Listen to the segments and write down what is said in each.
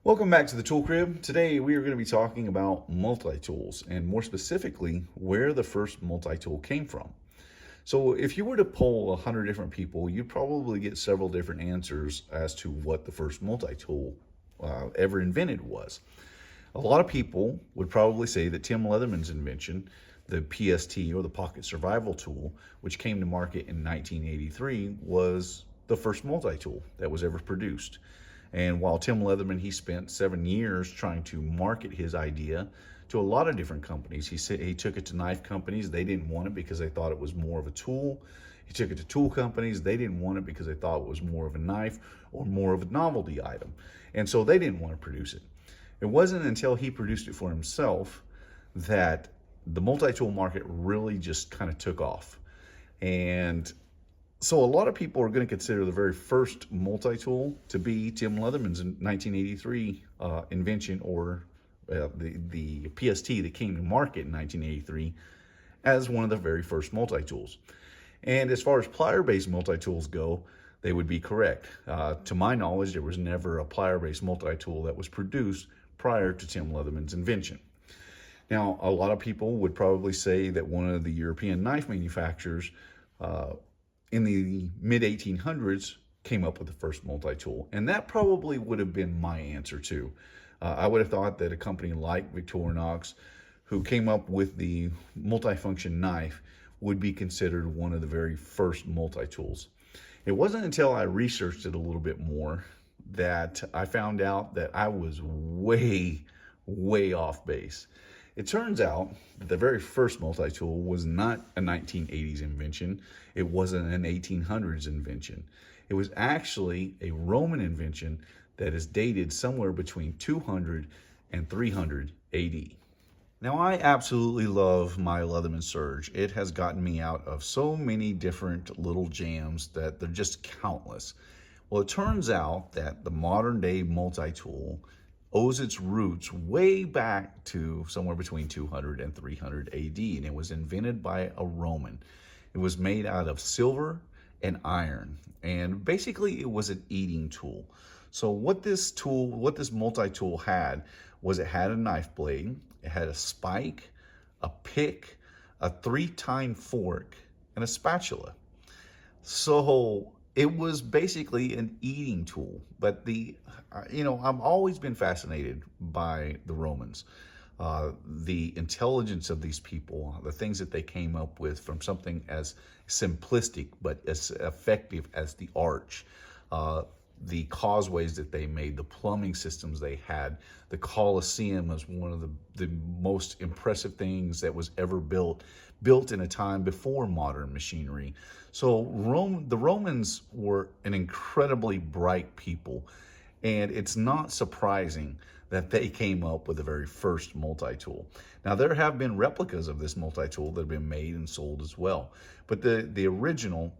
Welcome back to the Tool Crib. Today we are going to be talking about multi-tools and more specifically where the first multi-tool came from. So if you were to poll 100 different people, you'd probably get several different answers as to what the first multi-tool ever invented was. A lot of people would probably say that Tim Leatherman's invention, the PST or the Pocket Survival Tool, which came to market in 1983, was the first multi-tool that was ever produced. And while Tim Leatherman, he spent 7 years trying to market his idea to a lot of different companies. He said he took it to knife companies. They didn't want it because they thought it was more of a tool. He took it to tool companies. They didn't want it because they thought it was more of a knife or more of a novelty item. And so they didn't want to produce it. It wasn't until he produced it for himself that the multi-tool market really just kind of took off. And so a lot of people are going to consider the very first multi-tool to be Tim Leatherman's 1983 invention, or the PST that came to market in 1983 as one of the very first multi-tools. And as far as plier-based multi-tools go, they would be correct. To my knowledge, there was never a plier-based multi-tool that was produced prior to Tim Leatherman's invention. Now, a lot of people would probably say that one of the European knife manufacturers in the mid-1800s came up with the first multi-tool, and that probably would have been my answer too. I would have thought that a company like Victorinox, who came up with the multifunction knife, would be considered one of the very first multi-tools. It wasn't until I researched it a little bit more that I found out that I was way off base. It turns out that the very first multi-tool was not a 1980s invention. It wasn't an 1800s invention. It was actually a Roman invention that is dated somewhere between 200 and 300 AD. Now, I absolutely love my Leatherman Surge. It has gotten me out of so many different little jams that they're just countless. Well, it turns out that the modern day multi-tool owes its roots way back to somewhere between 200 and 300 AD, and it was invented by a Roman. It was made out of silver and iron, and basically it was an eating tool. So what this multi-tool had was, it had a knife blade, it had a spike, a pick, a 3-tine fork, and a spatula. So it was basically an eating tool. But I've always been fascinated by the Romans. The intelligence of these people, the things that they came up with, from something as simplistic but as effective as the arch, the causeways that they made, the plumbing systems they had. The Colosseum was one of the most impressive things that was ever built in a time before modern machinery. So the Romans were an incredibly bright people, and it's not surprising that they came up with the very first multi-tool. Now, there have been replicas of this multi-tool that have been made and sold as well, but the original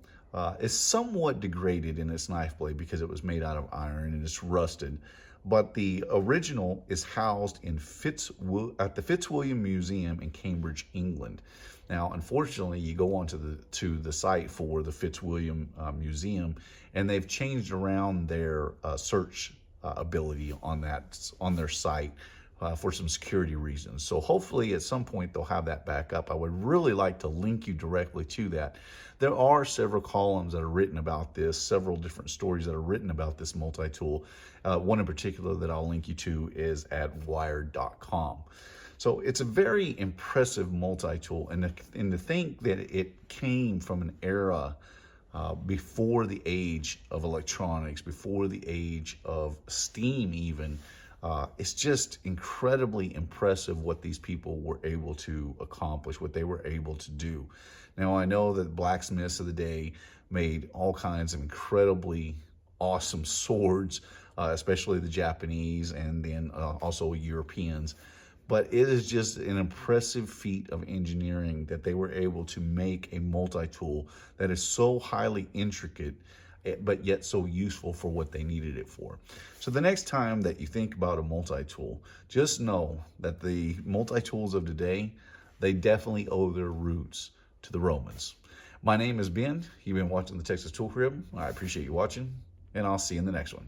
is somewhat degraded in its knife blade because it was made out of iron and it's rusted. But the original is housed at the Fitzwilliam Museum in Cambridge, England. Now, unfortunately, you go onto the site for the Fitzwilliam Museum, and they've changed around their search ability on their site for some security reasons. So hopefully at some point they'll have that back up. I would really like to link you directly to that. There are several columns that are written about this, several different stories that are written about this multi-tool. One in particular that I'll link you to is at wired.com. So it's a very impressive multi-tool, and to think that it came from an era before the age of electronics, before the age of steam even. It's just incredibly impressive what these people were able to accomplish, what they were able to do. Now, I know that blacksmiths of the day made all kinds of incredibly awesome swords, especially the Japanese and then also Europeans. But it is just an impressive feat of engineering that they were able to make a multi-tool that is so highly intricate, but yet so useful for what they needed it for. So the next time that you think about a multi-tool, just know that the multi-tools of today, they definitely owe their roots to the Romans. My name is Ben. You've been watching the Texas Tool Crib. I appreciate you watching, and I'll see you in the next one.